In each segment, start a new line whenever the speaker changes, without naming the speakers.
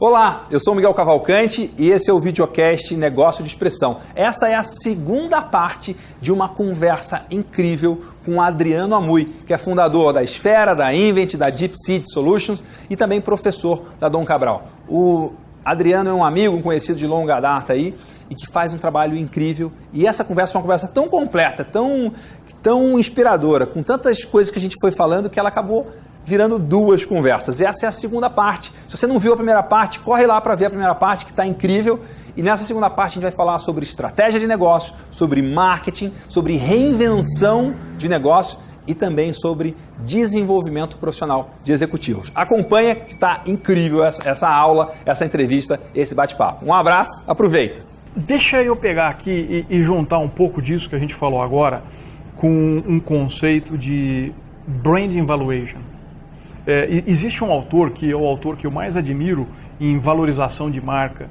Olá, eu sou o Miguel Cavalcante e esse é o videocast Negócio de Expressão. Essa é a segunda parte de uma conversa incrível com o Adriano Amui, que é fundador da Esfera, da Invent, da Deep Seed Solutions e também professor da Dom Cabral. O Adriano é um amigo, um conhecido de longa data aí e que faz um trabalho incrível. E essa conversa foi uma conversa tão completa, tão inspiradora, com tantas coisas que a gente foi falando que ela acabou virando duas conversas. Essa é a segunda parte. Se você não viu a primeira parte, corre lá para ver a primeira parte, que está incrível. E nessa segunda parte a gente vai falar sobre estratégia de negócio, sobre marketing, sobre reinvenção de negócio e também sobre desenvolvimento profissional de executivos. Acompanha que está incrível essa aula, essa entrevista, esse bate-papo. Um abraço, aproveita.
Deixa eu pegar aqui e juntar um pouco disso que a gente falou agora com um conceito de branding valuation. Existe um autor que é o autor que eu mais admiro em valorização de marca,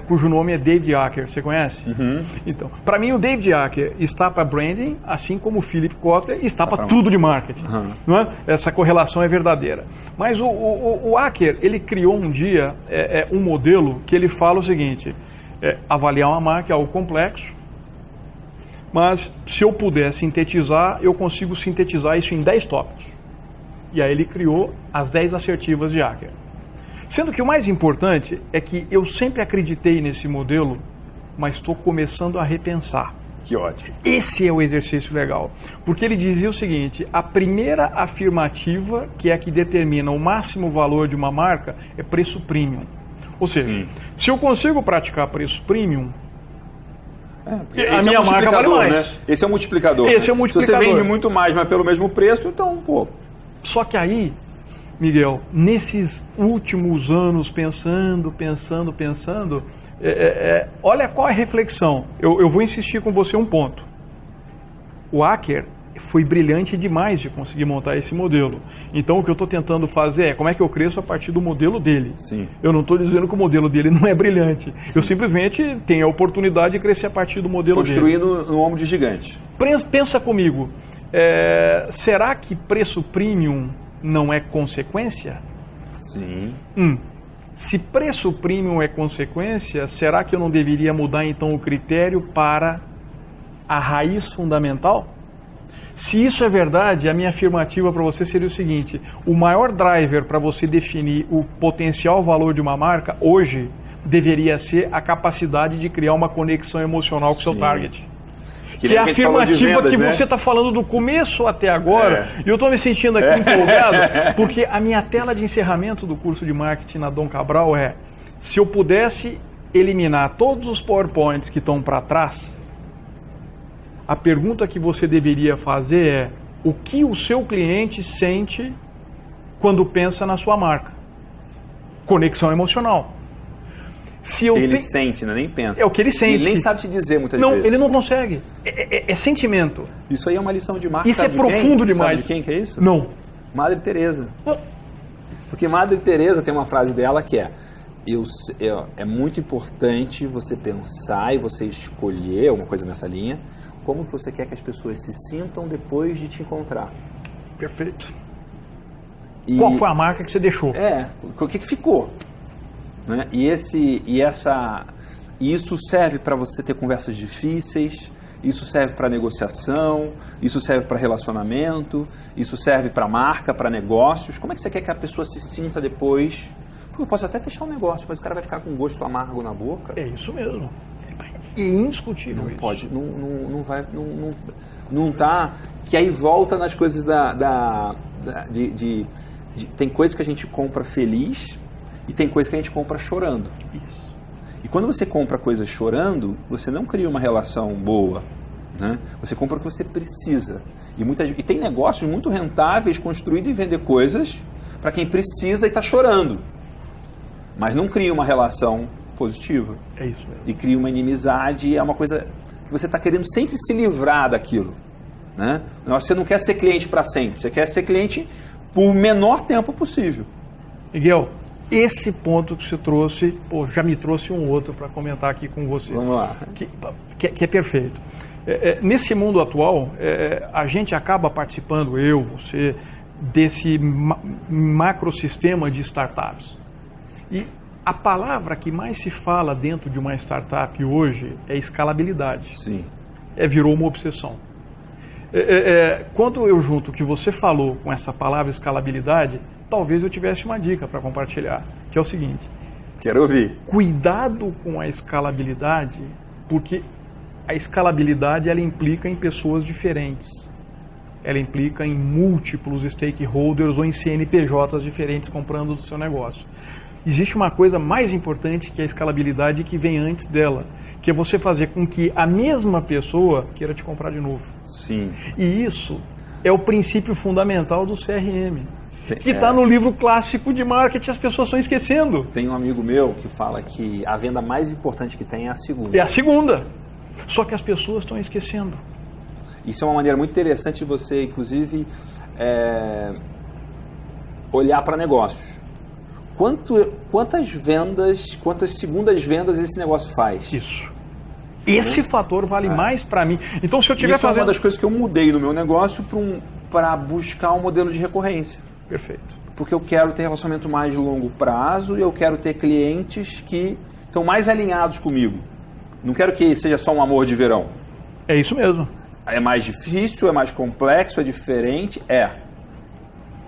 cujo nome é David Acker. Você conhece?
Uhum.
Então, para mim o David Acker está para branding, assim como o Philip Kotler está para tudo de marketing.
Uhum.
Não é? Essa correlação é verdadeira. Mas o Acker, ele criou um dia um modelo que ele fala o seguinte: avaliar uma marca é algo complexo, mas se eu puder sintetizar, eu consigo sintetizar isso em 10 tópicos. E aí ele criou as 10 assertivas de Acker. Sendo que o mais importante é que eu sempre acreditei nesse modelo, mas estou começando a repensar.
Que ótimo.
Esse é o exercício legal. Porque ele dizia o seguinte: a primeira afirmativa, que é a que determina o máximo valor de uma marca, é preço premium. Ou seja, se eu consigo praticar preço premium, a minha marca vale mais.
Né? Esse é o multiplicador.
Esse é o multiplicador.
Se você vende muito mais, mas pelo mesmo preço, então, pô.
Só que aí, Miguel, nesses últimos anos, pensando, olha qual é a reflexão. Eu vou insistir com você um ponto. O Acker foi brilhante demais de conseguir montar esse modelo. Então, o que eu estou tentando fazer é como é que eu cresço a partir do modelo dele.
Sim.
Eu não estou dizendo que o modelo dele não é brilhante. Sim. Eu simplesmente tenho a oportunidade de crescer a partir do modelo dele.
Construindo no ombro de gigante.
Pensa comigo. Será que preço premium não é consequência?
Sim.
Se preço premium é consequência, será que eu não deveria mudar então o critério para a raiz fundamental? Se isso é verdade, a minha afirmativa para você seria o seguinte: o maior driver para você definir o potencial valor de uma marca hoje deveria ser a capacidade de criar uma conexão emocional com o seu target. Que é a afirmativa vendas, que você está falando do começo até agora, e eu estou me sentindo aqui empolgado, porque a minha tela de encerramento do curso de marketing na Dom Cabral se eu pudesse eliminar todos os PowerPoints que estão para trás, a pergunta que você deveria fazer é: o que o seu cliente sente quando pensa na sua marca? Conexão emocional.
Ele sente, né? Nem pensa.
É o que ele sente.
Ele nem sabe te dizer muitas vezes.
Não, ele não consegue. É sentimento.
Isso aí é uma lição de marca.
Isso é profundo demais.
Sabe de quem que é isso?
Não.
Madre Teresa. Porque Madre Teresa tem uma frase dela que é muito importante você pensar e você escolher alguma coisa nessa linha, como que você quer que as pessoas se sintam depois de te encontrar.
Perfeito. Qual foi a marca que você deixou?
O que ficou? Né? Isso serve para você ter conversas difíceis, isso serve para negociação, isso serve para relacionamento, isso serve para marca, para negócios. Como é que você quer que a pessoa se sinta depois? Porque eu posso até fechar um negócio, mas o cara vai ficar com um gosto amargo na boca.
É isso mesmo. É indiscutível.
Não pode, não tá. Que aí volta nas coisas tem coisas que a gente compra feliz. E tem coisa que a gente compra chorando.
Isso.
E quando você compra coisas chorando, você não cria uma relação boa. Né? Você compra o que você precisa. E tem negócios muito rentáveis construídos em vender coisas para quem precisa e está chorando. Mas não cria uma relação positiva.
É isso mesmo.
E cria uma inimizade e é uma coisa que você está querendo sempre se livrar daquilo. Né? Você não quer ser cliente para sempre. Você quer ser cliente por o menor tempo possível.
Miguel, esse ponto que você trouxe, já me trouxe um outro para comentar aqui com você.
Vamos lá.
Que é perfeito. Nesse mundo atual, a gente acaba participando, você, desse macrosistema de startups. E A palavra que mais se fala dentro de uma startup hoje é escalabilidade.
Sim.
Virou uma obsessão. Quando eu junto o que você falou com essa palavra escalabilidade, talvez eu tivesse uma dica para compartilhar, que é o seguinte.
Quero ouvir.
Cuidado com a escalabilidade, porque a escalabilidade ela implica em pessoas diferentes. Ela implica em múltiplos stakeholders ou em CNPJs diferentes comprando do seu negócio. Existe uma coisa mais importante que é a escalabilidade que vem antes dela, que é você fazer com que a mesma pessoa queira te comprar de novo.
Sim.
E isso é o princípio fundamental do CRM, que está no livro clássico de marketing, as pessoas estão esquecendo.
Tem um amigo meu que fala que a venda mais importante que tem é a segunda.
É a segunda. Só que as pessoas estão esquecendo.
Isso é uma maneira muito interessante de você, inclusive, olhar para negócios. Quantas vendas, quantas segundas vendas esse negócio faz?
Isso. Esse fator vale mais para mim. Então, se eu tiver fazendo...
é uma das coisas que eu mudei no meu negócio para buscar um modelo de recorrência.
Perfeito.
Porque eu quero ter relacionamento mais de longo prazo e eu quero ter clientes que estão mais alinhados comigo. Não quero que seja só um amor de verão.
É isso mesmo.
É mais difícil, é mais complexo, é diferente?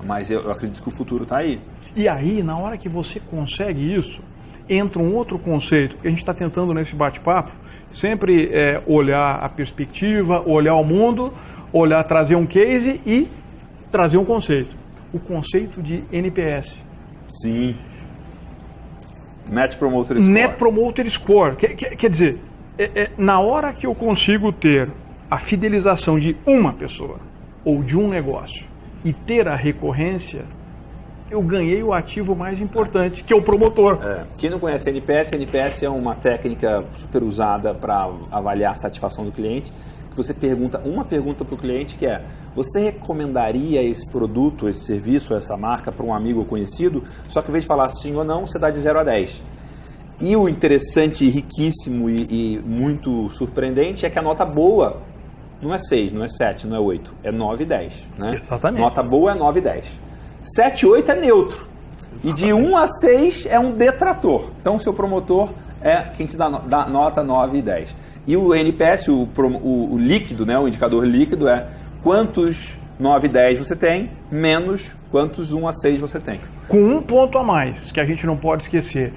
Mas eu acredito que o futuro está aí.
E aí, na hora que você consegue isso, entra um outro conceito que a gente está tentando nesse bate-papo, sempre olhar a perspectiva, olhar o mundo, trazer um case e trazer um conceito. O conceito de NPS.
Sim. Net Promoter Score.
Net Promoter Score. Quer dizer, na hora que eu consigo ter a fidelização de uma pessoa ou de um negócio e ter a recorrência, eu ganhei o ativo mais importante, que é o promotor.
Quem não conhece NPS é uma técnica super usada para avaliar a satisfação do cliente, que você pergunta uma pergunta para o cliente, que é: você recomendaria esse produto, esse serviço, essa marca para um amigo ou conhecido? Só que ao invés de falar sim ou não, você dá de 0 a 10. E o interessante, riquíssimo e muito surpreendente é que a nota boa não é 6, não é 7, não é 8, é 9 e 10. Né?
Exatamente.
Nota boa é 9 e 10. 7 e 8 é neutro. E de 1 a 6 é um detrator. Então, o seu promotor é quem te dá nota 9 e 10. E o NPS, o líquido, né, o indicador líquido é quantos 9 e 10 você tem, menos quantos 1 a 6 você tem.
Com um ponto a mais, que a gente não pode esquecer.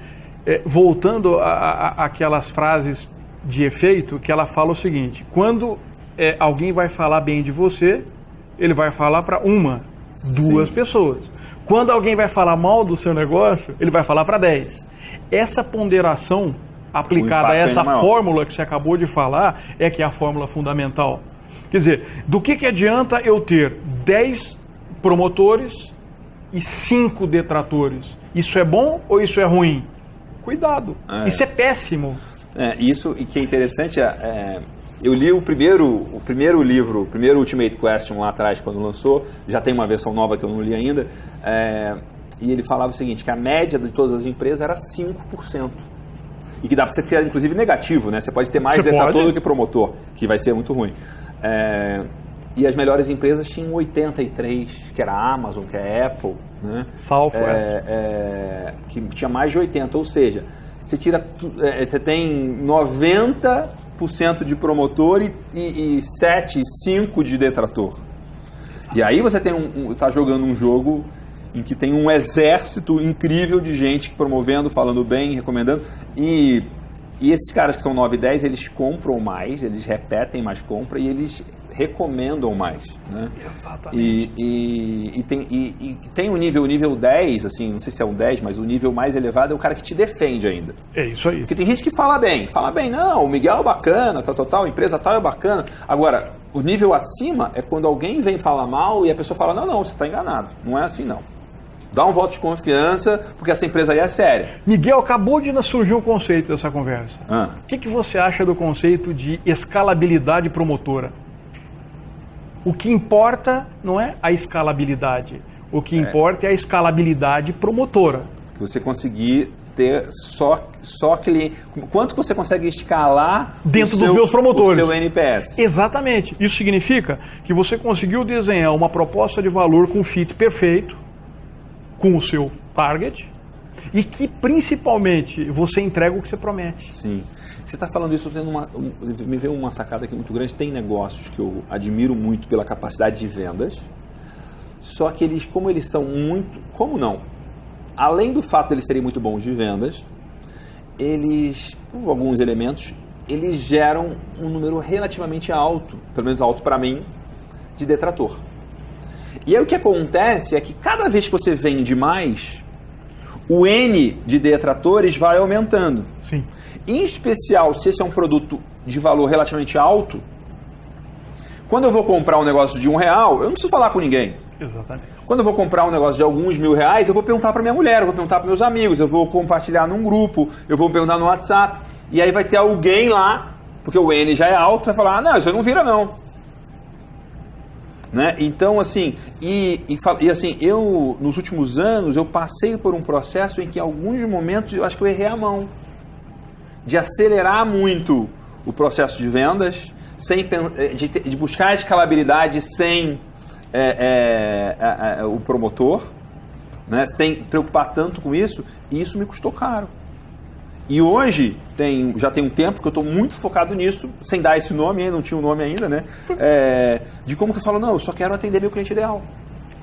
Voltando àquelas frases de efeito, que ela fala o seguinte: quando alguém vai falar bem de você, ele vai falar para duas pessoas. Quando alguém vai falar mal do seu negócio, ele vai falar para 10. Essa ponderação aplicada a essa fórmula que você acabou de falar é que é a fórmula fundamental. Quer dizer, do que adianta eu ter 10 promotores e 5 detratores? Isso é bom ou isso é ruim? Cuidado, isso é péssimo.
Isso, e que é interessante, eu li o primeiro livro, o primeiro Ultimate Question lá atrás, quando lançou, já tem uma versão nova que eu não li ainda, e ele falava o seguinte, que a média de todas as empresas era 5%. E que dá para você ser, inclusive, negativo, né? Você pode ter mais detrator do que promotor, que vai ser muito ruim. E as melhores empresas tinham 83%, que era a Amazon, que é a Apple, né? Que tinha mais de 80%, ou seja, você tem 90% de promotor e 5% de detrator. E aí você está jogando um jogo em que tem um exército incrível de gente promovendo, falando bem, recomendando. E esses caras que são 9 e 10, eles compram mais, eles repetem mais compra e eles recomendam mais. Né?
Exatamente.
E tem o nível 10, assim, não sei se é um 10, mas o nível mais elevado é o cara que te defende ainda.
É isso aí.
Porque tem gente que fala bem, não, o Miguel é bacana, tal, a empresa tal é bacana. Agora, o nível acima é quando alguém vem falar mal e a pessoa fala, não, você está enganado, não é assim não. Dá um voto de confiança, porque essa empresa aí é séria.
Miguel, acabou de surgir um conceito dessa conversa. O que você acha do conceito de escalabilidade promotora? O que importa não é a escalabilidade, o que importa é a escalabilidade promotora.
Que você conseguir ter só cliente. Quanto você consegue escalar
dentro dos meus promotores?
O seu NPS.
Exatamente. Isso significa que você conseguiu desenhar uma proposta de valor com fit perfeito, com o seu target, E que, principalmente, você entrega o que você promete.
Sim. Você está falando isso, me veio uma sacada aqui muito grande. Tem negócios que eu admiro muito pela capacidade de vendas, só que eles, como eles são muito... Como não? Além do fato de eles serem muito bons de vendas, eles, por alguns elementos, eles geram um número relativamente alto, pelo menos alto para mim, de detrator. E aí o que acontece é que cada vez que você vende mais, o N de detratores vai aumentando.
Sim.
Em especial, se esse é um produto de valor relativamente alto, quando eu vou comprar um negócio de R$1, eu não preciso falar com ninguém.
Exatamente.
Quando eu vou comprar um negócio de alguns R$1.000, eu vou perguntar para minha mulher, eu vou perguntar para meus amigos, eu vou compartilhar num grupo, eu vou perguntar no WhatsApp, e aí vai ter alguém lá, porque o N já é alto, vai falar, não, isso não vira não. Né? Então, assim, assim, eu, nos últimos anos, eu passei por um processo em que, em alguns momentos, eu acho que eu errei a mão. De acelerar muito o processo de vendas, de buscar a escalabilidade sem o promotor, né? Sem preocupar tanto com isso, e isso me custou caro. E hoje, já tem um tempo que eu estou muito focado nisso, sem dar esse nome, não tinha um nome ainda, né? De como que eu falo, não, eu só quero atender meu cliente ideal.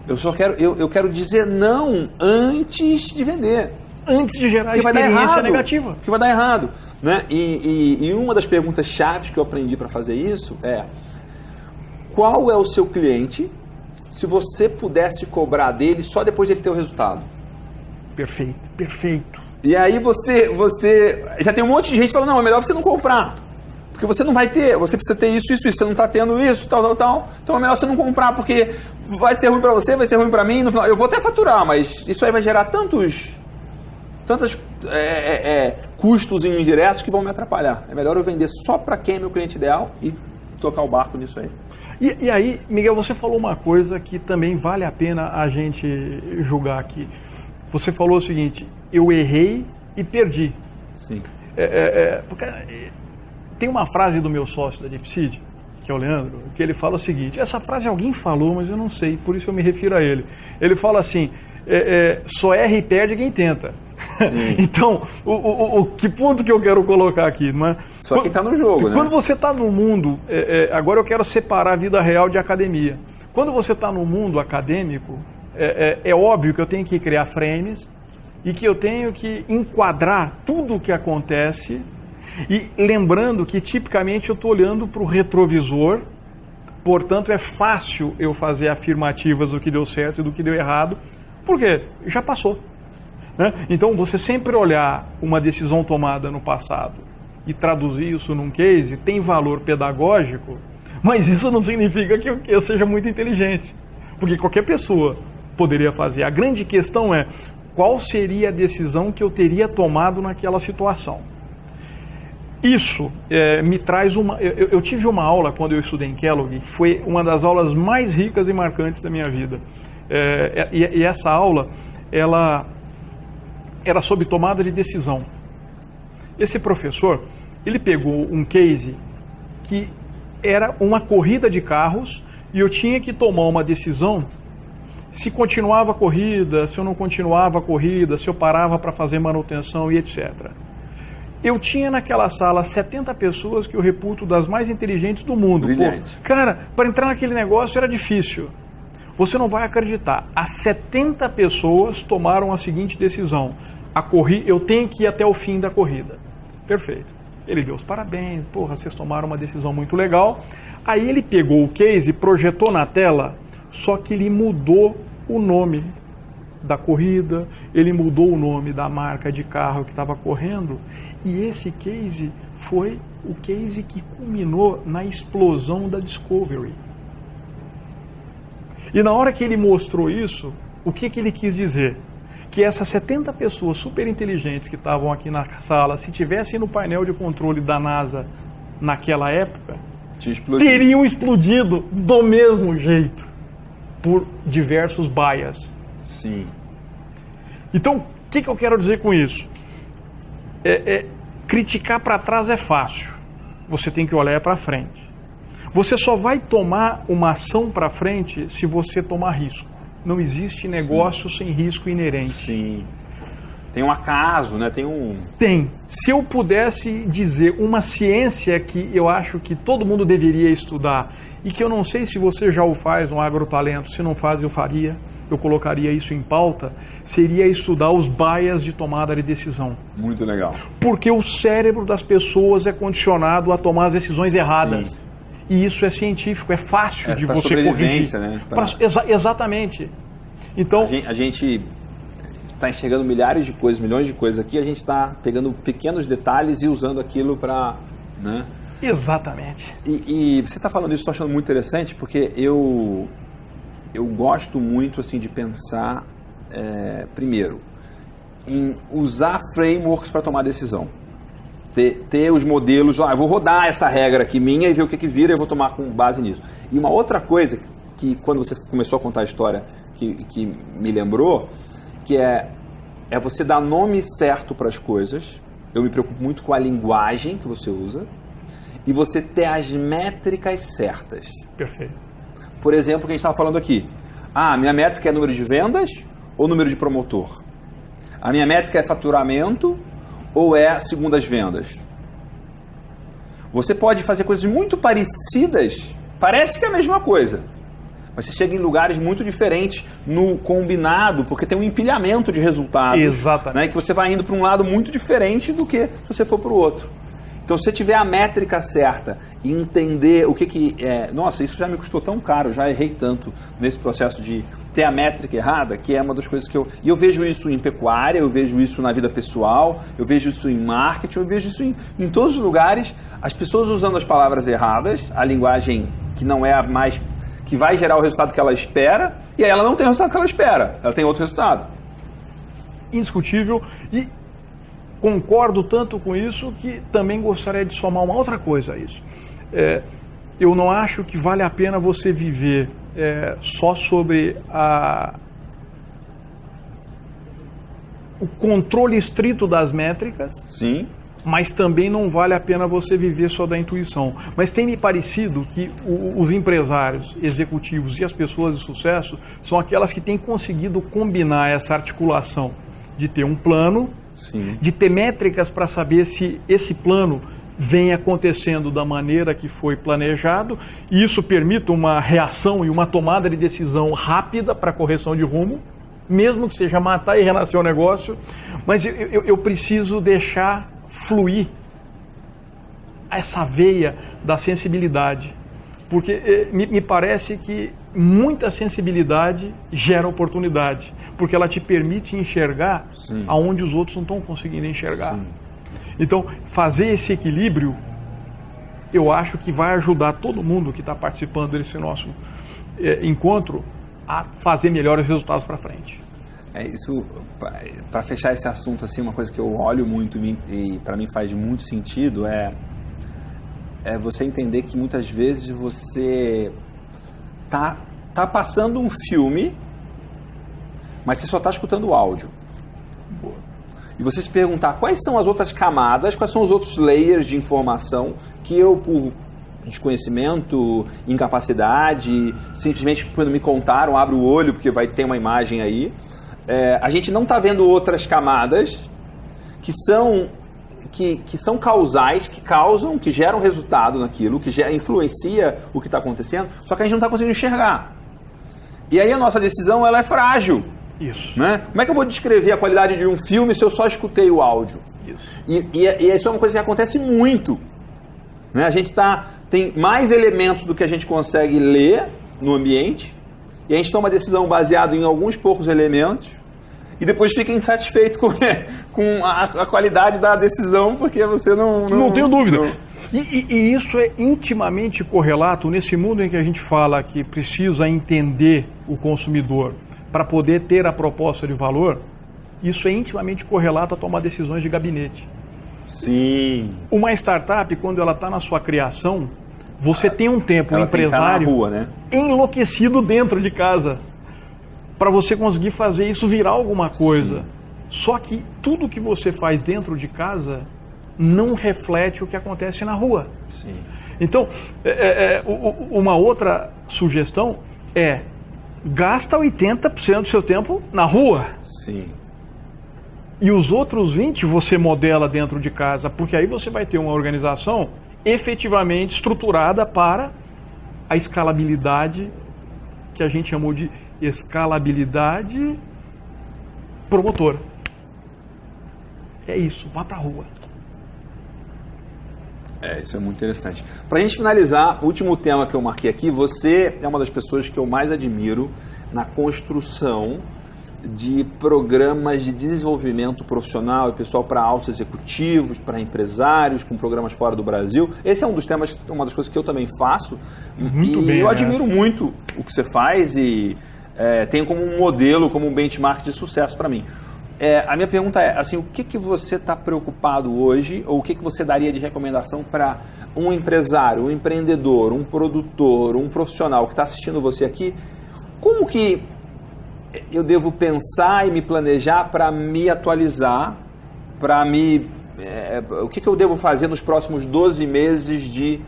Eu quero dizer não antes de vender.
Antes de gerar experiência negativa.
Que vai dar errado. Né? E uma das perguntas chaves que eu aprendi para fazer isso é: qual é o seu cliente se você pudesse cobrar dele só depois de ele ter o resultado?
Perfeito, perfeito.
E aí você já tem um monte de gente falando, não, é melhor você não comprar. Porque você não vai ter, você precisa ter isso, você não está tendo isso, tal. Então é melhor você não comprar, porque vai ser ruim para você, vai ser ruim para mim. No final, eu vou até faturar, mas isso aí vai gerar tantos custos indiretos que vão me atrapalhar. É melhor eu vender só para quem é meu cliente ideal e tocar o barco nisso aí.
E aí, Miguel, você falou uma coisa que também vale a pena a gente julgar aqui. Você falou o seguinte, eu errei e perdi.
Sim.
Porque tem uma frase do meu sócio da Dipseed, que é o Leandro, que ele fala o seguinte, essa frase alguém falou, mas eu não sei, por isso eu me refiro a ele. Ele fala assim, só erra e perde quem tenta. Então, que ponto que eu quero colocar aqui? Não é?
Só quem está no jogo, né?
Quando você está no mundo, agora eu quero separar a vida real de academia. Quando você está no mundo acadêmico, é óbvio que eu tenho que criar frames e que eu tenho que enquadrar tudo o que acontece e lembrando que tipicamente eu estou olhando para o retrovisor, portanto é fácil eu fazer afirmativas do que deu certo e do que deu errado, porque já passou. Né? Então, você sempre olhar uma decisão tomada no passado e traduzir isso num case tem valor pedagógico, mas isso não significa que eu seja muito inteligente, porque qualquer pessoa poderia fazer. A grande questão é qual seria a decisão que eu teria tomado naquela situação. Isso me traz uma... Eu tive uma aula quando eu estudei em Kellogg, que foi uma das aulas mais ricas e marcantes da minha vida. E essa aula, ela era sobre tomada de decisão. Esse professor, ele pegou um case que era uma corrida de carros e eu tinha que tomar uma decisão se continuava a corrida, se eu não continuava a corrida, se eu parava para fazer manutenção e etc. Eu tinha naquela sala 70 pessoas que eu reputo das mais inteligentes do mundo.
Brilhante.
Pô, cara, para entrar naquele negócio era difícil. Você não vai acreditar. As 70 pessoas tomaram a seguinte decisão. Eu tenho que ir até o fim da corrida. Perfeito. Ele deu os parabéns. Porra, vocês tomaram uma decisão muito legal. Aí ele pegou o case, projetou na tela, só que ele mudou o nome da corrida, ele mudou o nome da marca de carro que estava correndo. E esse case foi o case que culminou na explosão da Discovery. E na hora que ele mostrou isso, o que ele quis dizer? Que essas 70 pessoas super inteligentes que estavam aqui na sala, se tivessem no painel de controle da NASA naquela época, teriam explodido do mesmo jeito, por diversos bias.
Sim.
Então, o que eu quero dizer com isso? Criticar para trás é fácil, você tem que olhar para frente. Você só vai tomar uma ação para frente se você tomar risco. Não existe negócio sem risco inerente.
Sim. Tem um acaso, né?
Tem. Se eu pudesse dizer uma ciência que eu acho que todo mundo deveria estudar e que eu não sei se você já o faz no Agrotalento, se não faz eu faria, eu colocaria isso em pauta, seria estudar os bias de tomada de decisão.
Muito legal.
Porque o cérebro das pessoas é condicionado a tomar as decisões erradas.
Sim.
E isso é científico, é fácil de você corrigir.
Né?
Exatamente. Então,
a gente está enxergando milhões de coisas aqui, a gente está pegando pequenos detalhes e usando aquilo para... Né?
Exatamente.
E você está falando isso, estou achando muito interessante, porque eu gosto muito assim, de pensar, primeiro, em usar frameworks para tomar decisão. Ter os modelos, eu vou rodar essa regra aqui minha e ver o que vira e eu vou tomar com base nisso. E uma outra coisa que quando você começou a contar a história que me lembrou, que é você dar nome certo para as coisas. Eu me preocupo muito com a linguagem que você usa e você ter as métricas certas.
Perfeito.
Por exemplo, o que a gente estava falando aqui. Minha métrica é número de vendas ou número de promotor? A minha métrica é faturamento ou é segundas vendas? Você pode fazer coisas muito parecidas, parece que é a mesma coisa, mas você chega em lugares muito diferentes no combinado, porque tem um empilhamento de resultados.
Exatamente.
Né, que você vai indo para um lado muito diferente do que se você for para o outro. Então, se você tiver a métrica certa e entender o que é... Nossa, isso já me custou tão caro, eu já errei tanto nesse processo de ter a métrica errada, que é uma das coisas que eu... E eu vejo isso em pecuária, eu vejo isso na vida pessoal, eu vejo isso em marketing, eu vejo isso em todos os lugares. As pessoas usando as palavras erradas, a linguagem que não é a mais... que vai gerar o resultado que ela espera, e aí ela não tem o resultado que ela espera, ela tem outro resultado.
Indiscutível. E concordo tanto com isso que também gostaria de somar uma outra coisa a isso. Eu não acho que vale a pena você viver só sobre o controle estrito das métricas.
Sim.
Mas também não vale a pena você viver só da intuição. Mas tem me parecido que os empresários, executivos e as pessoas de sucesso são aquelas que têm conseguido combinar essa articulação de ter um plano,
sim,
de ter métricas para saber se esse plano vem acontecendo da maneira que foi planejado, e isso permite uma reação e uma tomada de decisão rápida para correção de rumo, mesmo que seja matar e renascer o negócio, mas eu preciso deixar fluir essa veia da sensibilidade, porque me parece que muita sensibilidade gera oportunidade, porque ela te permite enxergar, sim, aonde os outros não estão conseguindo enxergar. Sim. Então, fazer esse equilíbrio, eu acho que vai ajudar todo mundo que está participando desse nosso encontro a fazer melhores resultados para frente.
Isso, para fechar esse assunto, assim, uma coisa que eu olho muito e para mim faz muito sentido é você entender que muitas vezes você tá passando um filme, mas você só está escutando o áudio. E você se perguntar quais são as outras camadas, quais são os outros layers de informação que eu, por desconhecimento, incapacidade, simplesmente quando me contaram, abro o olho porque vai ter uma imagem aí. A gente não está vendo outras camadas que são causais, que causam, que geram resultado naquilo, que influencia o que está acontecendo, só que a gente não está conseguindo enxergar. E aí a nossa decisão ela é frágil.
Isso.
Né? Como é que eu vou descrever a qualidade de um filme se eu só escutei o áudio?
Isso.
E isso é uma coisa que acontece muito. Né? A gente tem mais elementos do que a gente consegue ler no ambiente, e a gente toma decisão baseado em alguns poucos elementos, e depois fica insatisfeito com a qualidade da decisão, porque você não...
Não tenho dúvida. Não. E isso é intimamente correlato nesse mundo em que a gente fala que precisa entender o consumidor para poder ter a proposta de valor. Isso é intimamente correlato a tomar decisões de gabinete.
Sim.
Uma startup, quando ela está na sua criação, você tem um tempo, um empresário
na rua, né?
Enlouquecido dentro de casa, para você conseguir fazer isso virar alguma coisa. Sim. Só que tudo que você faz dentro de casa não reflete o que acontece na rua.
Sim.
Então, uma outra sugestão gasta 80% do seu tempo na rua.
Sim.
E os outros 20 você modela dentro de casa, porque aí você vai ter uma organização efetivamente estruturada para a escalabilidade, que a gente chamou de escalabilidade promotora. É isso, vá para a rua.
Isso é muito interessante. Para a gente finalizar, o último tema que eu marquei aqui, você é uma das pessoas que eu mais admiro na construção de programas de desenvolvimento profissional e pessoal para altos executivos, para empresários, com programas fora do Brasil. Esse é um dos temas, uma das coisas que eu também faço.
Muito bem,
eu admiro muito o que você faz e tenho como um modelo, como um benchmark de sucesso para mim. A minha pergunta é, assim, o que você está preocupado hoje, ou o que você daria de recomendação para um empresário, um empreendedor, um produtor, um profissional que está assistindo você aqui? Como que eu devo pensar e me planejar para me atualizar, para o que eu devo fazer nos próximos 12 meses de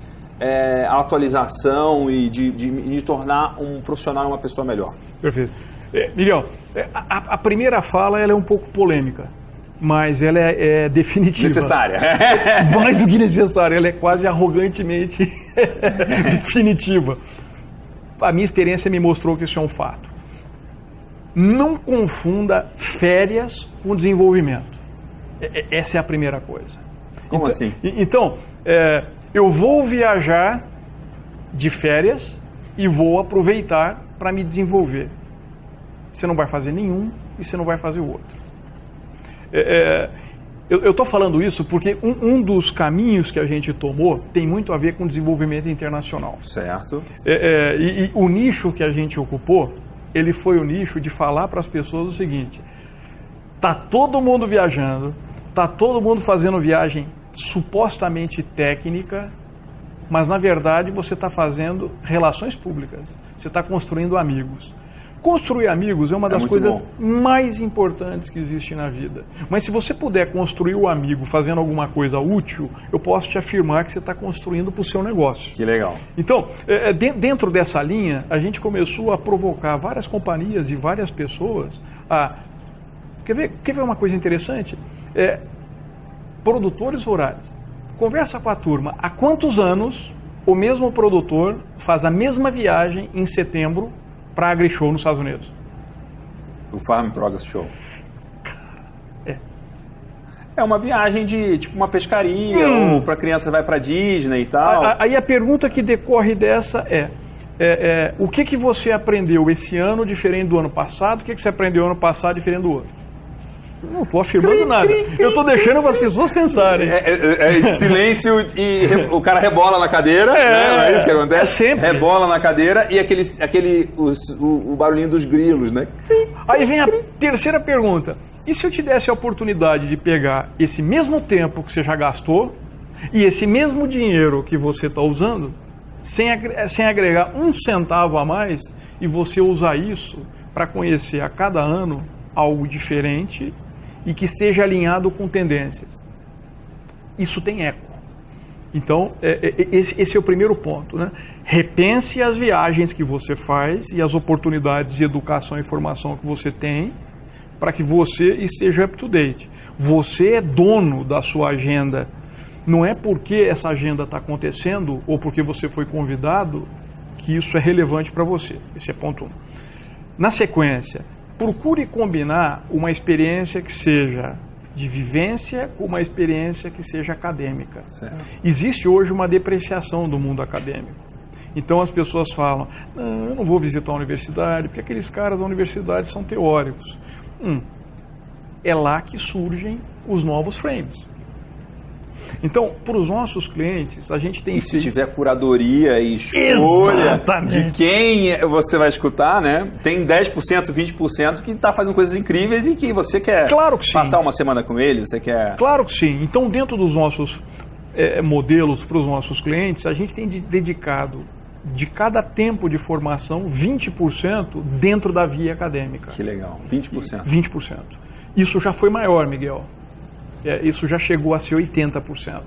atualização e de me tornar um profissional, uma pessoa melhor?
Perfeito. Miguel, a primeira fala ela é um pouco polêmica, mas ela é definitiva.
Necessária.
Mais do que necessária, ela é quase arrogantemente definitiva. A minha experiência me mostrou que isso é um fato. Não confunda férias com desenvolvimento. Essa é a primeira coisa.
Como assim?
Então, eu vou viajar de férias e vou aproveitar para me desenvolver. Você não vai fazer nenhum e você não vai fazer o outro. Eu estou falando isso porque um dos caminhos que a gente tomou tem muito a ver com desenvolvimento internacional.
Certo.
E o nicho que a gente ocupou, ele foi o nicho de falar para as pessoas o seguinte: tá todo mundo viajando, tá todo mundo fazendo viagem supostamente técnica, mas na verdade você está fazendo relações públicas, você está construindo amigos. Construir amigos é uma das coisas mais importantes que existe na vida. Mas se você puder construir o amigo fazendo alguma coisa útil, eu posso te afirmar que você está construindo para o seu negócio.
Que legal.
Então, dentro dessa linha, a gente começou a provocar várias companhias e várias pessoas a... Quer ver uma coisa interessante? Produtores rurais. Conversa com a turma. Há quantos anos o mesmo produtor faz a mesma viagem em setembro para a AgriShow nos Estados Unidos?
O Farm Progress Show. É uma viagem de tipo uma pescaria, ou para a criança vai para Disney e tal.
Aí a pergunta que decorre dessa o que você aprendeu esse ano diferente do ano passado? O que você aprendeu ano passado diferente do outro? Não estou afirmando nada. Eu estou deixando para as pessoas pensarem.
Silêncio e o cara rebola na cadeira, né? Não é isso que acontece?
Sempre.
Rebola na cadeira e o barulhinho dos grilos, né?
Aí vem a terceira pergunta. E se eu te desse a oportunidade de pegar esse mesmo tempo que você já gastou e esse mesmo dinheiro que você está usando, sem agregar um centavo a mais, e você usar isso para conhecer a cada ano algo diferente e que esteja alinhado com tendências? Isso tem eco. Então, esse é o primeiro ponto, né? Repense as viagens que você faz e as oportunidades de educação e formação que você tem para que você esteja up to date. Você é dono da sua agenda. Não é porque essa agenda está acontecendo ou porque você foi convidado que isso é relevante para você. Esse é ponto 1. Na sequência, procure combinar uma experiência que seja de vivência com uma experiência que seja acadêmica.
Certo.
Existe hoje uma depreciação do mundo acadêmico. Então as pessoas falam, não, eu não vou visitar a universidade, porque aqueles caras da universidade são teóricos. É lá que surgem os novos frames. Então, para os nossos clientes, a gente tem...
E se tiver curadoria e escolha de quem você vai escutar, né? Tem 10%, 20% que está fazendo coisas incríveis e que você quer passar uma semana com ele, você quer...
Claro que sim. Então, dentro dos nossos modelos para os nossos clientes, a gente tem dedicado de cada tempo de formação 20% dentro da via acadêmica.
Que legal, 20%.
20%. Isso já foi maior, Miguel. Isso já chegou a ser 80%.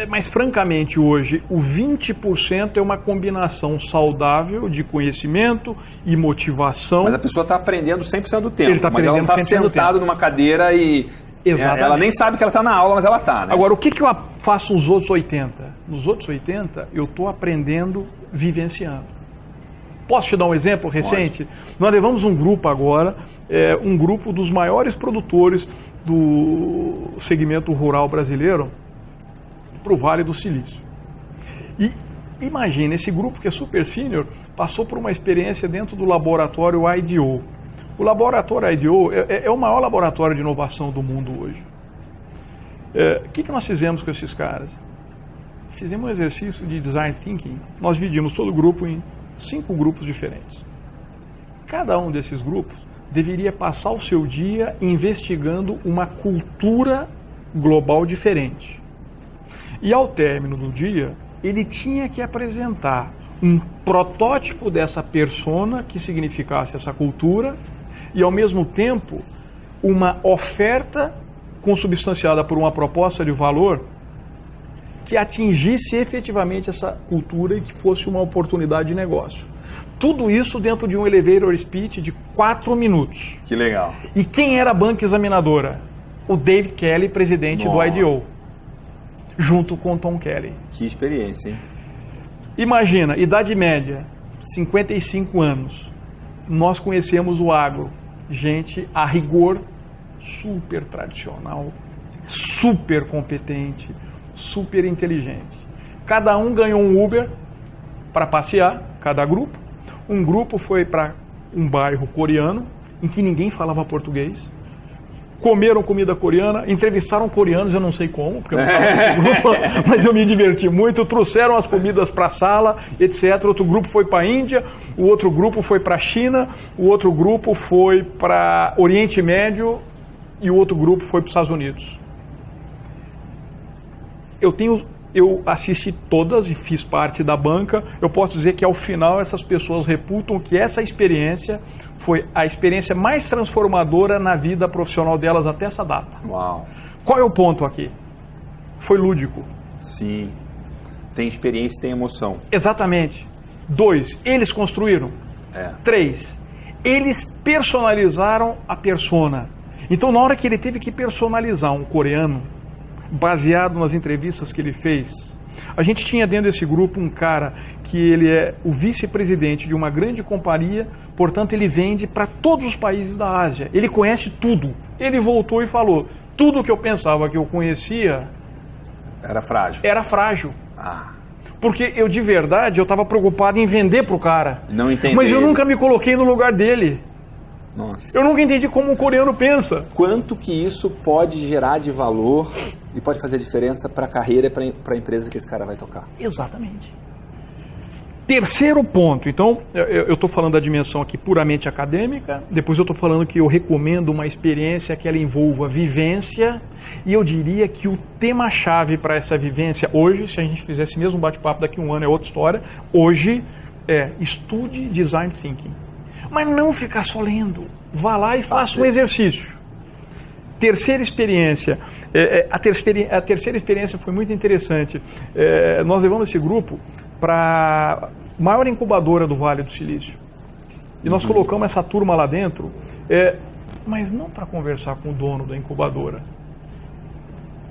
Mas francamente, hoje, o 20% é uma combinação saudável de conhecimento e motivação.
Mas a pessoa está aprendendo 100% do tempo.
Ele tá
mas ela não está sentada numa cadeira e...
Exatamente.
Ela nem sabe que ela está na aula, mas ela está, né?
Agora, o que eu faço nos outros 80? Nos outros 80, eu estou aprendendo vivenciando. Posso te dar um exemplo recente?
Pode.
Nós levamos um grupo agora, um grupo dos maiores produtores do segmento rural brasileiro para o Vale do Silício. E imagina, esse grupo que é super sênior passou por uma experiência dentro do laboratório IDEO. O laboratório IDEO é o maior laboratório de inovação do mundo hoje. O que nós fizemos com esses caras? Fizemos um exercício de design thinking. Nós dividimos todo o grupo em 5 grupos diferentes. Cada um desses grupos deveria passar o seu dia investigando uma cultura global diferente. E ao término do dia, ele tinha que apresentar um protótipo dessa persona que significasse essa cultura e, ao mesmo tempo, uma oferta consubstanciada por uma proposta de valor que atingisse efetivamente essa cultura e que fosse uma oportunidade de negócio. Tudo isso dentro de um elevator speech de 4 minutos.
Que legal.
E quem era a banca examinadora? O David Kelly, presidente do IDEO, junto com o Tom Kelly.
Que experiência, hein?
Imagina, idade média, 55 anos. Nós conhecemos o agro. Gente, a rigor, super tradicional, super competente, super inteligente. Cada um ganhou um Uber para passear, cada grupo. Um grupo foi para um bairro coreano, em que ninguém falava português. Comeram comida coreana, entrevistaram coreanos, eu não sei como, porque eu não estava nesse grupo, mas eu me diverti muito. Trouxeram as comidas para a sala, etc. Outro grupo foi para a Índia, o outro grupo foi para a China, o outro grupo foi para Oriente Médio e o outro grupo foi para os Estados Unidos. Eu assisti todas e fiz parte da banca. Eu posso dizer que ao final essas pessoas reputam que essa experiência foi a experiência mais transformadora na vida profissional delas até essa data.
Uau.
Qual é o ponto aqui? Foi lúdico.
Sim. Tem experiência e tem emoção.
Exatamente. 2, eles construíram. 3, eles personalizaram a persona. Então, na hora que ele teve que personalizar um coreano, baseado nas entrevistas que ele fez, a gente tinha dentro desse grupo um cara que ele é o vice-presidente de uma grande companhia, portanto ele vende para todos os países da Ásia, ele conhece tudo. Ele voltou e falou, tudo que eu pensava que eu conhecia
era frágil.
Era frágil. Porque eu de verdade, eu estava preocupado em vender para o cara.
Não entendi.
Mas eu nunca me coloquei no lugar dele.
Nossa.
Eu nunca entendi como um coreano pensa.
Quanto que isso pode gerar de valor e pode fazer diferença para a carreira e para a empresa que esse cara vai tocar.
Exatamente. Terceiro ponto, então, eu estou falando da dimensão aqui puramente acadêmica, depois eu estou falando que eu recomendo uma experiência que ela envolva vivência, e eu diria que o tema-chave para essa vivência hoje, se a gente fizesse mesmo bate-papo daqui a um ano é outra história, hoje é estude Design Thinking. Mas não ficar só lendo. Vá lá e faça um exercício. Terceira experiência. A terceira experiência foi muito interessante. Nós levamos esse grupo para a maior incubadora do Vale do Silício. E nós colocamos essa turma lá dentro, mas não para conversar com o dono da incubadora.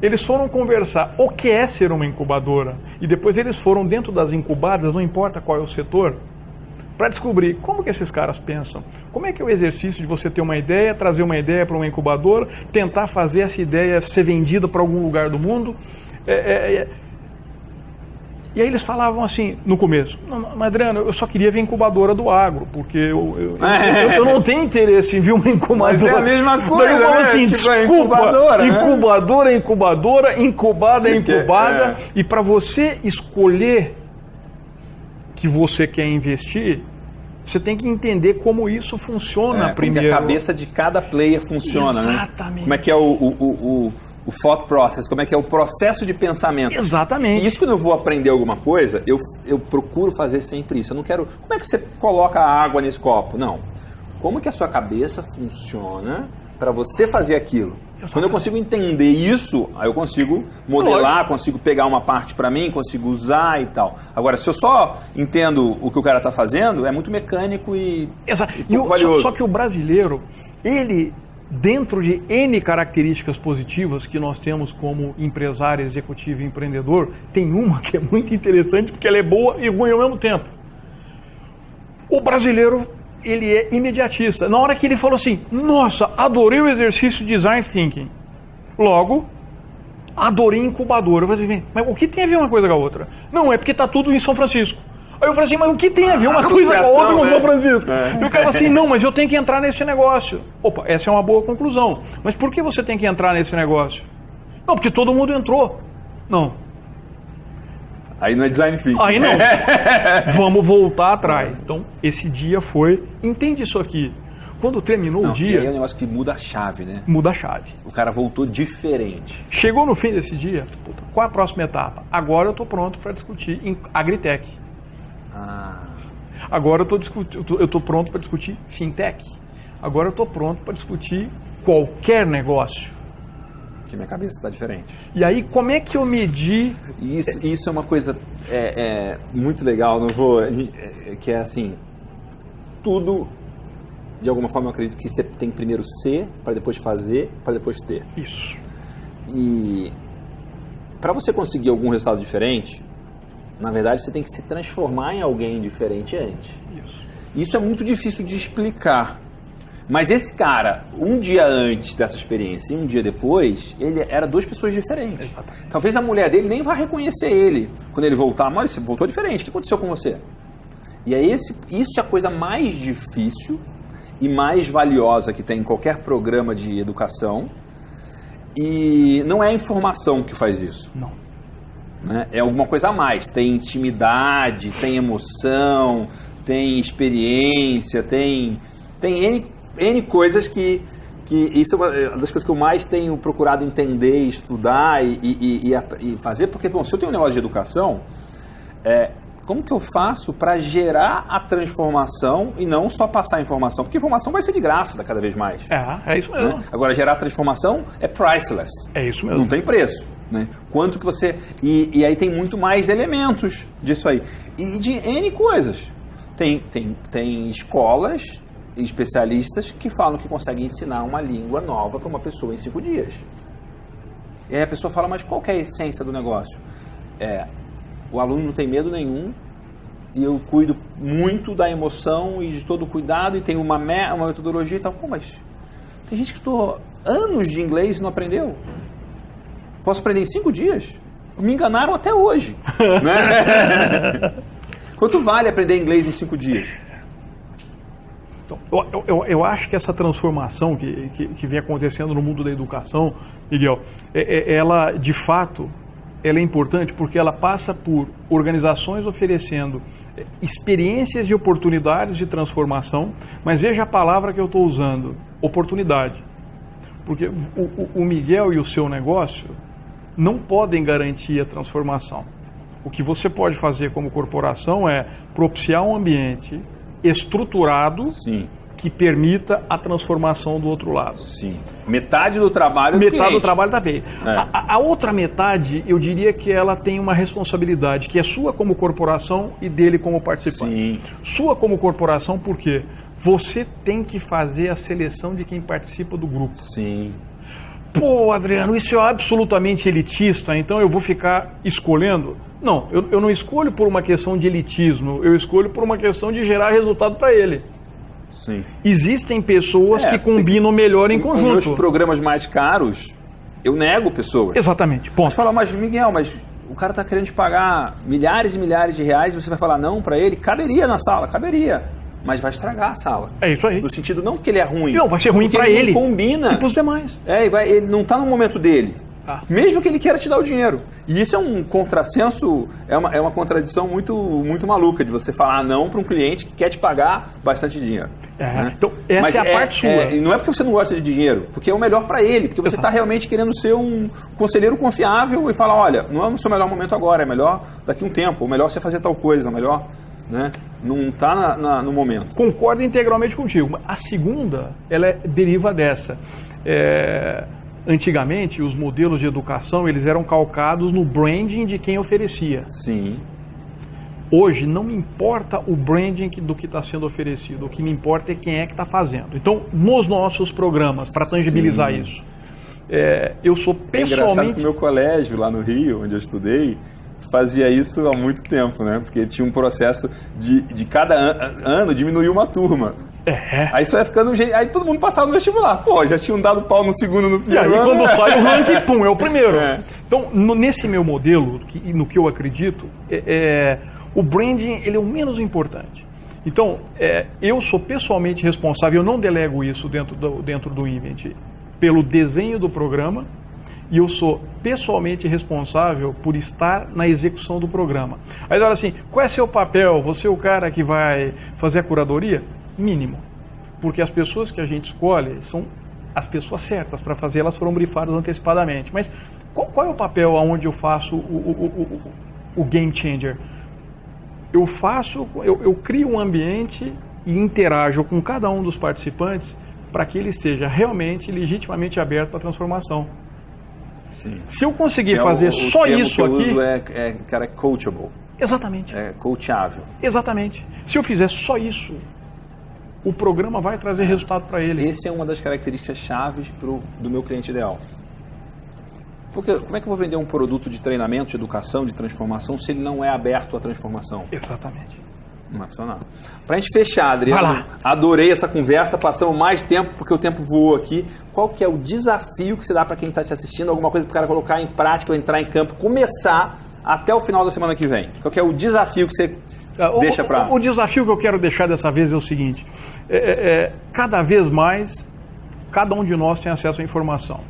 Eles foram conversar o que é ser uma incubadora. E depois eles foram dentro das incubadas, não importa qual é o setor, para descobrir como que esses caras pensam. Como é que é o exercício de você ter uma ideia, trazer uma ideia para uma incubadora, tentar fazer essa ideia ser vendida para algum lugar do mundo. E aí eles falavam assim, no começo, mas Adriano, eu só queria ver a incubadora do agro, porque eu não tenho interesse em ver uma incubadora.
Mas é a mesma coisa,
eu falo assim,
tipo,
desculpa,
incubadora,
incubada, incubada, e para você escolher que você quer investir, você tem que entender como isso funciona primeiro.
Como que a cabeça de cada player funciona,
Exatamente.
Né? Como é que é o thought process, como é que é o processo de pensamento.
Exatamente.
E isso, quando eu vou aprender alguma coisa, eu procuro fazer sempre isso. Eu não quero... Como é que você coloca a água nesse copo? Não. Como que a sua cabeça funciona para você fazer aquilo? Quando eu consigo entender isso, aí eu consigo modelar,
Lógico.
consigo pegar uma parte para mim, consigo usar e tal. Agora, se eu só entendo o que o cara está fazendo, é muito mecânico e pouco valioso.
Só que o brasileiro, ele, dentro de N características positivas que nós temos como empresário, executivo e empreendedor, tem uma que é muito interessante porque ela é boa e ruim ao mesmo tempo. O brasileiro, ele é imediatista. Na hora que ele falou assim, nossa, adorei o exercício de Design Thinking. Logo, adorei incubador. Eu falei assim, mas o que tem a ver uma coisa com a outra? Não, é porque está tudo em São Francisco. Aí eu falei assim, mas o que tem a ver uma coisa com a outra no São Francisco? E o cara assim, não, mas eu tenho que entrar nesse negócio. Opa, essa é uma boa conclusão. Mas por que você tem que entrar nesse negócio? Não, porque todo mundo entrou. Não.
Aí não é design thinking.
Aí não. Vamos voltar atrás. Então, esse dia foi... Entende isso aqui. Quando terminou o dia...
E aí é um negócio que muda a chave, né?
Muda a chave.
O cara voltou diferente.
Chegou no fim desse dia, puta, qual é a próxima etapa? Agora eu estou pronto para discutir em Agritech. Agora eu estou pronto para discutir Fintech. Agora eu estou pronto para discutir qualquer negócio.
Que minha cabeça está diferente.
E aí, como é que eu medi...
Isso é uma coisa muito legal, não vou... que é assim, tudo, de alguma forma, eu acredito que você tem que primeiro ser, para depois fazer, para depois ter.
Isso.
E para você conseguir algum resultado diferente, na verdade, você tem que se transformar em alguém diferente antes. Isso é muito difícil de explicar. Mas esse cara, um dia antes dessa experiência e um dia depois, ele era duas pessoas diferentes.
Exatamente.
Talvez a mulher dele nem vá reconhecer ele quando ele voltar. Mas você voltou diferente, o que aconteceu com você? E é isso é a coisa mais difícil e mais valiosa que tem em qualquer programa de educação. E não é a informação que faz isso.
Não.
Né? É alguma coisa a mais. Tem intimidade, tem emoção, tem experiência, tem N coisas que isso é uma das coisas que eu mais tenho procurado entender, estudar e fazer, porque, bom, se eu tenho um negócio de educação, como que eu faço para gerar a transformação e não só passar a informação? Porque a informação vai ser de graça cada vez mais.
É isso mesmo.
Né? Agora, gerar a transformação é priceless.
É isso mesmo.
Não tem preço. Né? Quanto que você... E aí tem muito mais elementos disso aí. E de N coisas. Tem escolas... especialistas que falam que conseguem ensinar uma língua nova para uma pessoa em 5 dias. E aí a pessoa fala, mas qual que é a essência do negócio? O aluno não tem medo nenhum e eu cuido muito da emoção e de todo o cuidado e tem uma metodologia e tal. Pô, mas tem gente que estudou anos de inglês e não aprendeu. Posso aprender em 5 dias? Me enganaram até hoje. Né? Quanto vale aprender inglês em 5 dias?
Então, eu acho que essa transformação que vem acontecendo no mundo da educação, Miguel, ela, de fato, ela é importante porque ela passa por organizações oferecendo experiências e oportunidades de transformação, mas veja a palavra que eu estou usando, oportunidade. Porque o Miguel e o seu negócio não podem garantir a transformação. O que você pode fazer como corporação é propiciar um ambiente estruturado.
Sim.
Que permita a transformação do outro lado.
Sim. Metade do trabalho
do trabalho está feito. A outra metade, eu diria que ela tem uma responsabilidade, que é sua como corporação e dele como participante.
Sim.
Sua como corporação, por quê? Você tem que fazer a seleção de quem participa do grupo.
Sim.
Pô, Adriano, isso é absolutamente elitista, então eu vou ficar escolhendo? Não, eu não escolho por uma questão de elitismo, eu escolho por uma questão de gerar resultado para ele.
Sim.
Existem pessoas que combinam melhor em conjunto.
Nos programas mais caros, eu nego pessoas.
Exatamente, ponto.
Você fala, mas Miguel, o cara está querendo te pagar milhares e milhares de reais, você vai falar não para ele? Caberia na sala, caberia. Mas vai estragar a sala.
É isso aí.
No sentido não que ele é ruim.
Não, vai ser ruim para ele.
Não combina.
E para os demais.
Ele não está no momento dele. Mesmo que ele queira te dar o dinheiro. E isso é um contrassenso, é uma contradição muito, muito maluca de você falar não para um cliente que quer te pagar bastante dinheiro. Né?
Então, essa é a parte sua.
E não é porque você não gosta de dinheiro, porque é o melhor para ele, porque você está realmente querendo ser um conselheiro confiável e falar, olha, não é o seu melhor momento agora, é melhor daqui a um tempo, ou melhor você fazer tal coisa, melhor... Né? Não está no momento. Concordo integralmente contigo.
A segunda, ela deriva dessa. antigamente, os modelos de educação, eles eram calcados no branding de quem oferecia.
Sim.
Hoje, não me importa o branding do que está sendo oferecido, o que me importa é quem é que está fazendo. Então, nos nossos programas, para tangibilizar isso, eu sou pessoalmente...
É engraçado que o meu colégio, lá no Rio, onde eu estudei, fazia isso há muito tempo, né? Porque tinha um processo de cada ano diminuir uma turma. Aí só ia ficando... Aí todo mundo passava no vestibular. Pô, já tinham dado pau no segundo, no primeiro.
E aí quando sai o ranking, pum, é o primeiro. Então, nesse meu modelo, no que eu acredito, o branding ele é o menos importante. Então, eu sou pessoalmente responsável, eu não delego isso dentro do Invent, pelo desenho do programa, e eu sou pessoalmente responsável por estar na execução do programa. Aí olha assim, qual é seu papel? Você é o cara que vai fazer a curadoria? Mínimo. Porque as pessoas que a gente escolhe são as pessoas certas para fazer, elas foram brifadas antecipadamente. Mas qual é o papel onde eu faço o game changer? Eu crio um ambiente e interajo com cada um dos participantes para que ele seja realmente, legitimamente aberto para a transformação.
Sim.
Se eu conseguir fazer só isso aqui...
O termo que eu uso é coachable.
Exatamente.
É coachável.
Exatamente. Se eu fizer só isso, o programa vai trazer resultado para ele.
Essa é uma das características chaves do meu cliente ideal. Porque como é que eu vou vender um produto de treinamento, de educação, de transformação, se ele não é aberto à transformação?
Exatamente.
Não vai funcionar. Para a gente fechar, Adriano, adorei essa conversa, passamos mais tempo porque o tempo voou aqui. Qual que é o desafio que você dá para quem está te assistindo? Alguma coisa para o cara colocar em prática, ou entrar em campo, começar até o final da semana que vem? Qual que é o desafio que você deixa para...
O desafio que eu quero deixar dessa vez é o seguinte, cada vez mais, cada um de nós tem acesso à informação,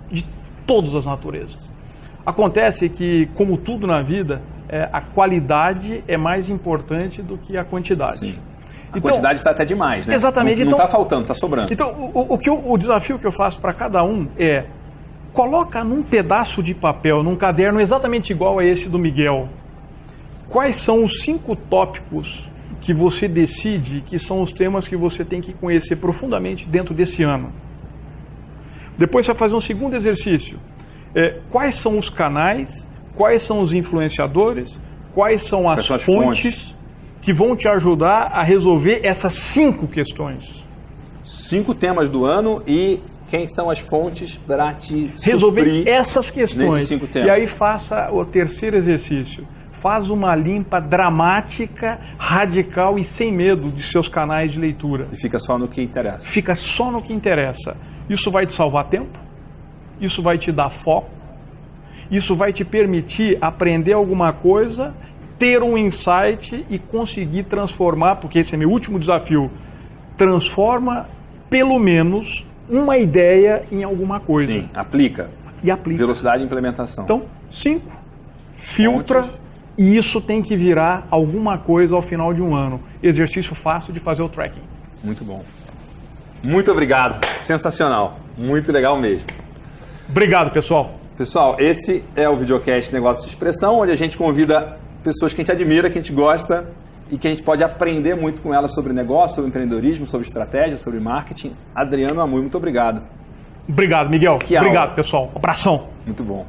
de todas as naturezas. Acontece que, como tudo na vida, a qualidade é mais importante do que a quantidade.
Sim. A quantidade está até demais, né?
Exatamente.
Não está faltando, está sobrando.
Então, o desafio que eu faço para cada um é, coloca num pedaço de papel, num caderno exatamente igual a esse do Miguel, quais são os 5 tópicos que você decide que são os temas que você tem que conhecer profundamente dentro desse ano. Depois você vai fazer um segundo exercício. Quais são os canais, quais são os influenciadores, quais são as fontes que vão te ajudar a resolver essas 5 questões.
5 temas do ano e quem são as fontes para te
resolver essas questões.
Nesses 5 temas.
E aí faça o terceiro exercício. Faz uma limpa dramática, radical e sem medo de seus canais de leitura.
E fica só no que interessa.
Fica só no que interessa. Isso vai te salvar tempo, isso vai te dar foco, isso vai te permitir aprender alguma coisa, ter um insight e conseguir transformar, porque esse é meu último desafio, transforma pelo menos uma ideia em alguma coisa.
Sim, aplica.
E aplica.
Velocidade de implementação.
Então, 5, filtra,
fontes.
E isso tem que virar alguma coisa ao final de um ano. Exercício fácil de fazer o tracking.
Muito bom. Muito obrigado. Sensacional. Muito legal mesmo.
Obrigado, pessoal.
Pessoal, esse é o videocast Negócio de Expressão, onde a gente convida pessoas que a gente admira, que a gente gosta e que a gente pode aprender muito com elas sobre negócio, sobre empreendedorismo, sobre estratégia, sobre marketing. Adriano Amui, muito obrigado.
Obrigado, Miguel. Obrigado, pessoal. Abração.
Muito bom.